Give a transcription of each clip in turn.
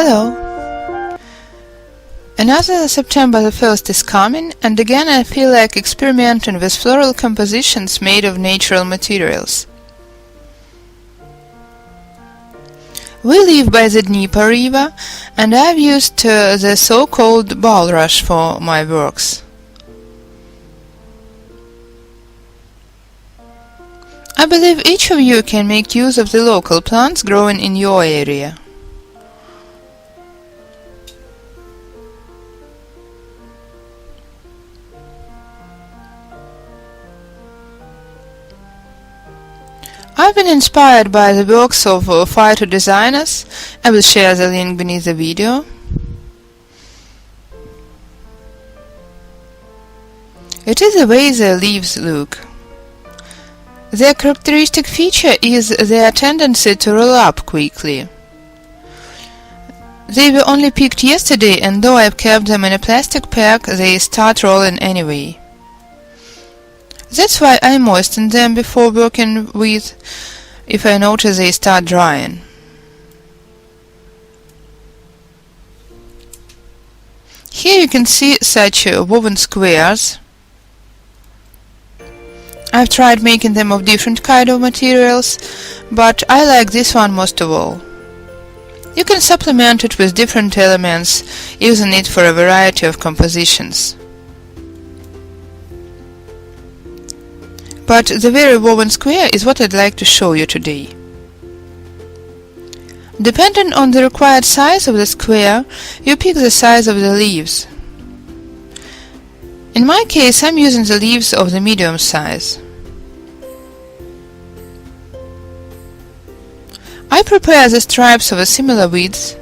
Hello! Another September the 1st is coming, and again I feel like experimenting with floral compositions made of natural materials. We live by the Dnieper River, and I've used the so-called bulrush for my works. I believe each of you can make use of the local plants growing in your area. I've been inspired by the works of phyto designers. I will share the link beneath the video. It is the way their leaves look. Their characteristic feature is their tendency to roll up quickly. They were only picked yesterday, and though I've kept them in a plastic pack, they start rolling anyway. That's why I moisten them before working with, if I notice they start drying. Here you can see such woven squares. I've tried making them of different kind of materials, but I like this one most of all. You can supplement it with different elements, using it for a variety of compositions. But the very woven square is what I'd like to show you today. Depending on the required size of the square, you pick the size of the leaves. In my case, I'm using the leaves of the medium size. I prepare the stripes of a similar width.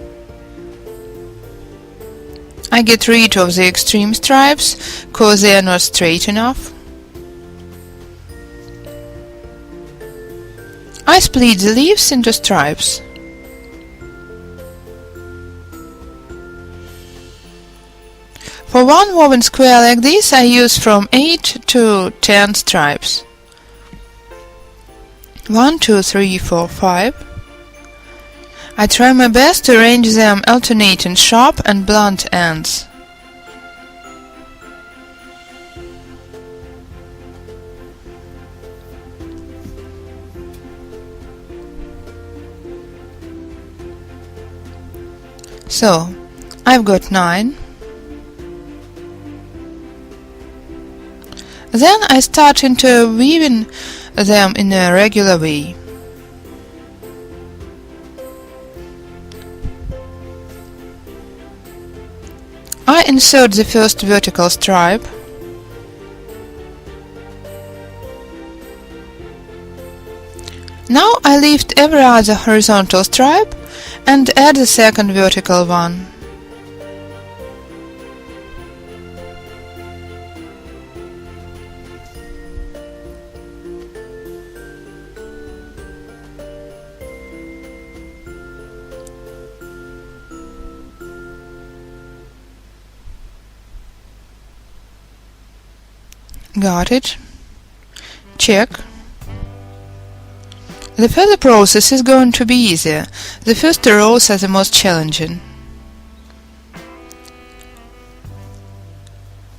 I get rid of the extreme stripes, cause they are not straight enough. I split the leaves into stripes. For one woven square like this, I use from 8 to 10 stripes. 1, 2, 3, 4, 5. I try my best to arrange them alternating sharp and blunt ends. So, I've got 9. Then I start interweaving them in a regular way. I insert the first vertical stripe. Now I lift every other horizontal stripe and add the second vertical one. Got it. Check. The further process is going to be easier. The first two rows are the most challenging.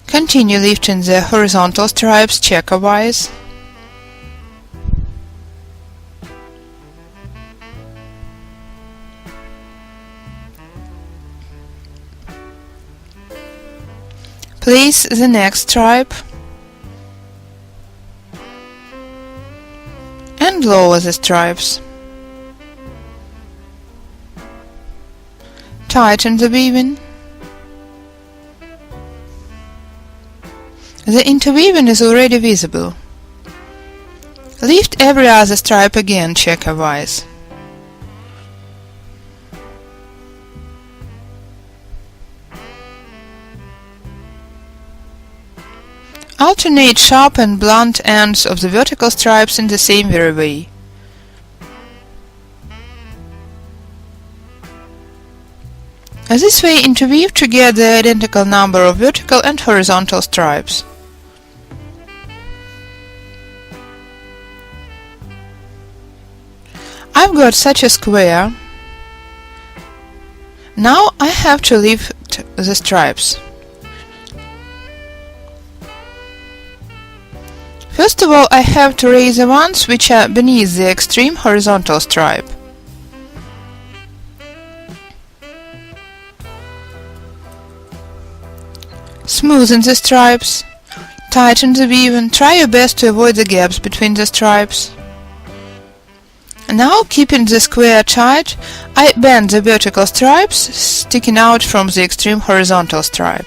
Continue lifting the horizontal stripes checkerwise. Place the next stripe and lower the stripes. Tighten the weaving. The interweaving is already visible. Lift every other stripe again checkerwise. Alternate sharp and blunt ends of the vertical stripes in the same very way. This way interweave to get the identical number of vertical and horizontal stripes. I've got such a square. Now I have to lift the stripes. First of all, I have to raise the ones which are beneath the extreme horizontal stripe. Smoothen the stripes, tighten the weave and try your best to avoid the gaps between the stripes. Now, keeping the square tight, I bend the vertical stripes sticking out from the extreme horizontal stripe.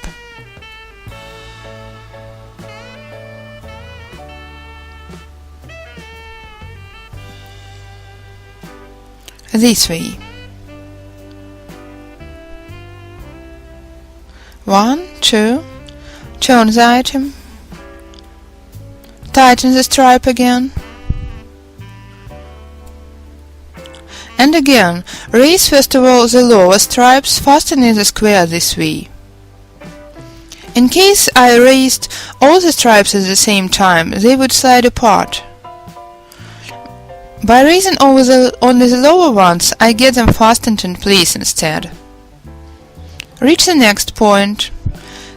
This way. 1, 2, turn the item, tighten the stripe again, and again raise first of all the lower stripes, fastening the square this way. In case I raised all the stripes at the same time, they would slide apart. By raising only the lower ones, I get them fastened in place instead. Reach the next point,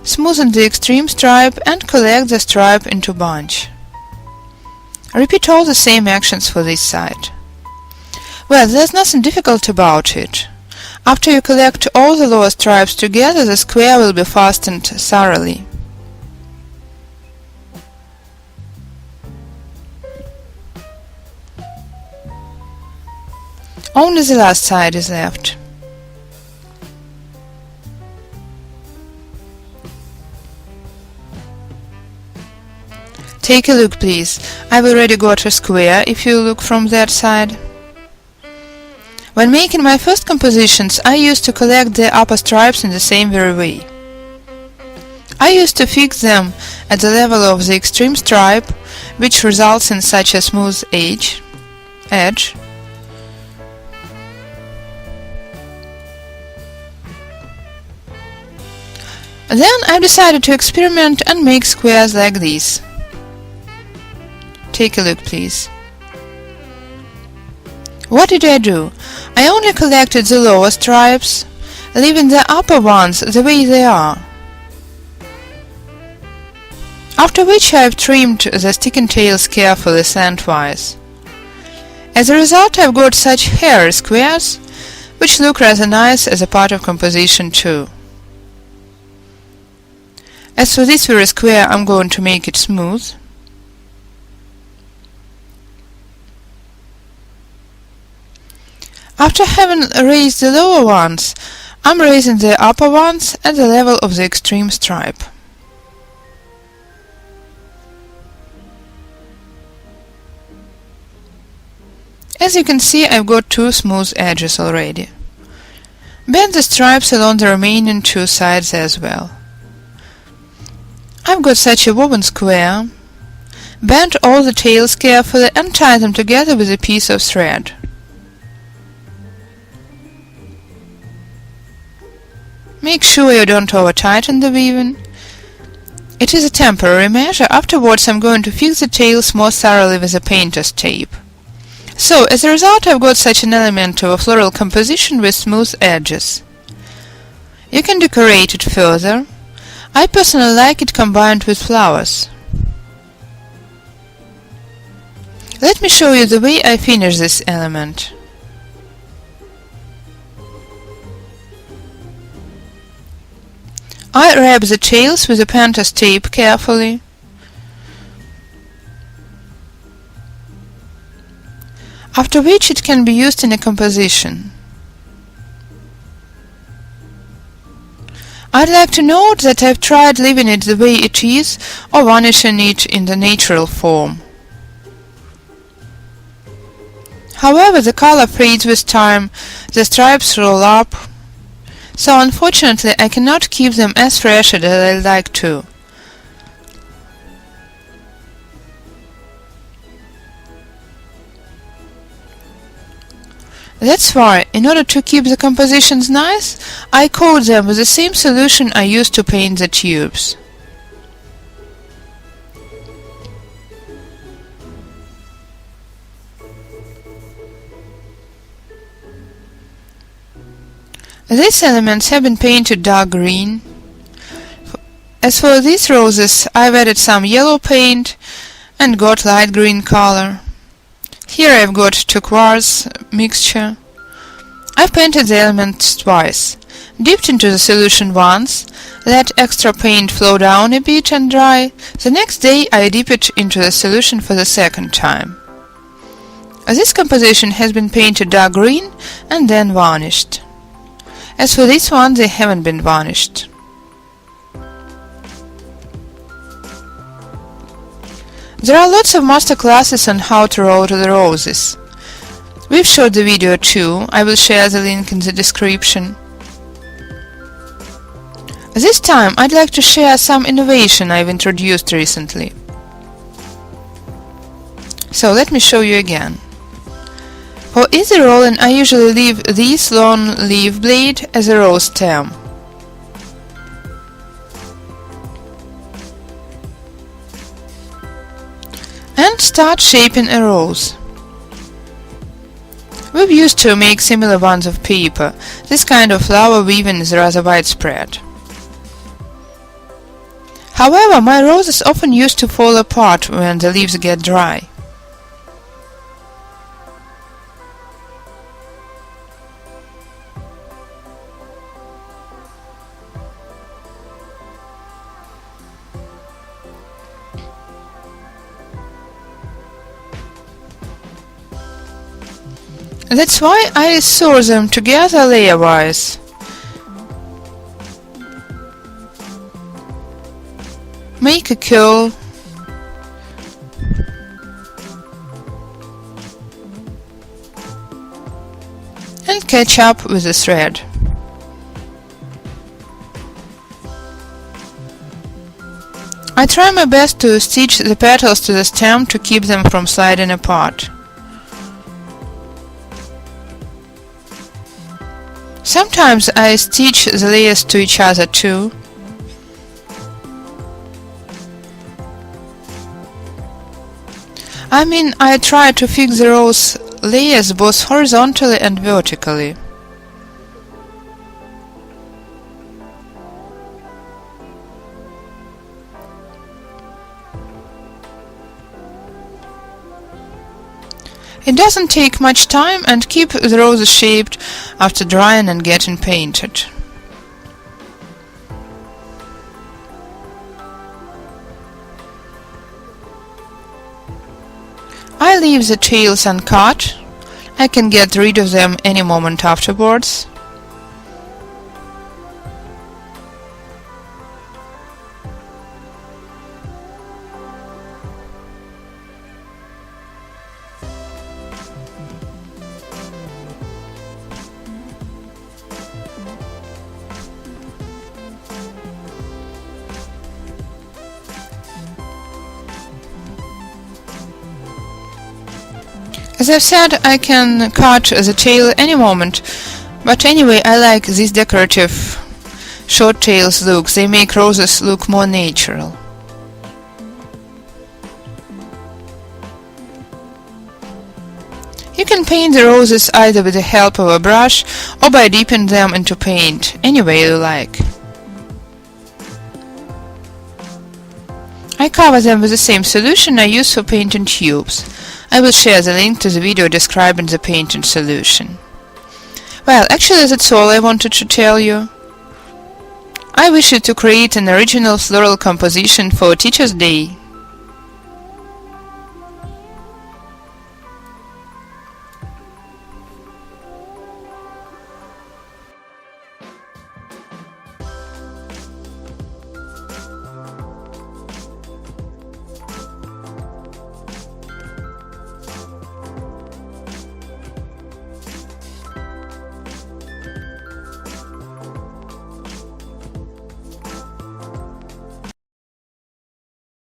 smoothen the extreme stripe and collect the stripe into a bunch. Repeat all the same actions for this side. Well, there's nothing difficult about it. After you collect all the lower stripes together, the square will be fastened thoroughly. Only the last side is left. Take a look, please. I've already got a square if you look from that side. When making my first compositions, I used to collect the upper stripes in the same very way. I used to fix them at the level of the extreme stripe, which results in such a smooth edge. Then I decided to experiment and make squares like this. Take a look, please. What did I do? I only collected the lower stripes, leaving the upper ones the way they are. After which I've trimmed the sticking tails carefully slantwise. As a result, I've got such hairy squares, which look rather nice as a part of composition too. As for this very square, I'm going to make it smooth. After having raised the lower ones, I'm raising the upper ones at the level of the extreme stripe. As you can see, I've got two smooth edges already. Bend the stripes along the remaining two sides as well. I've got such a woven square. Bend all the tails carefully and tie them together with a piece of thread. Make sure you don't over-tighten the weaving. It is a temporary measure. Afterwards I'm going to fix the tails more thoroughly with a painter's tape. So, as a result, I've got such an element of a floral composition with smooth edges. You can decorate it further. I personally like it combined with flowers. Let me show you the way I finish this element. I wrap the tails with a painter's tape carefully. After which it can be used in a composition. I'd like to note that I've tried leaving it the way it is or varnishing it in the natural form. However, the color fades with time, the stripes roll up, so unfortunately I cannot keep them as fresh as I'd like to. That's why, in order to keep the compositions nice, I coat them with the same solution I used to paint the tubes. These elements have been painted dark green. As for these roses, I've added some yellow paint and got light green color. Here I've got turquoise mixture. I've painted the elements twice, dipped into the solution once, let extra paint flow down a bit and dry. The next day I dip it into the solution for the second time. This composition has been painted dark green and then varnished. As for this one, they haven't been varnished. There are lots of master classes on how to roll the roses. We've shot the video too. I will share the link in the description. This time I'd like to share some innovation I've introduced recently. So let me show you again. For easy rolling I usually leave this long leaf blade as a rose stem. And start shaping a rose. We've used to make similar ones of paper. This kind of flower weaving is rather widespread. However, my roses often used to fall apart when the leaves get dry. That's why I sew them together layer-wise. Make a curl and catch up with the thread. I try my best to stitch the petals to the stem to keep them from sliding apart. Sometimes I stitch the layers to each other too. I try to fix the rose layers both horizontally and vertically. It doesn't take much time and keep the roses shaped after drying and getting painted. I leave the tails uncut. I can get rid of them any moment afterwards. As I've said, I can cut the tail any moment, but anyway I like these decorative short tails look. They make roses look more natural. You can paint the roses either with the help of a brush or by dipping them into paint, any way you like. I cover them with the same solution I use for painting tubes. I will share the link to the video describing the painting solution. Well, actually that's all I wanted to tell you. I wish you to create an original floral composition for Teacher's Day.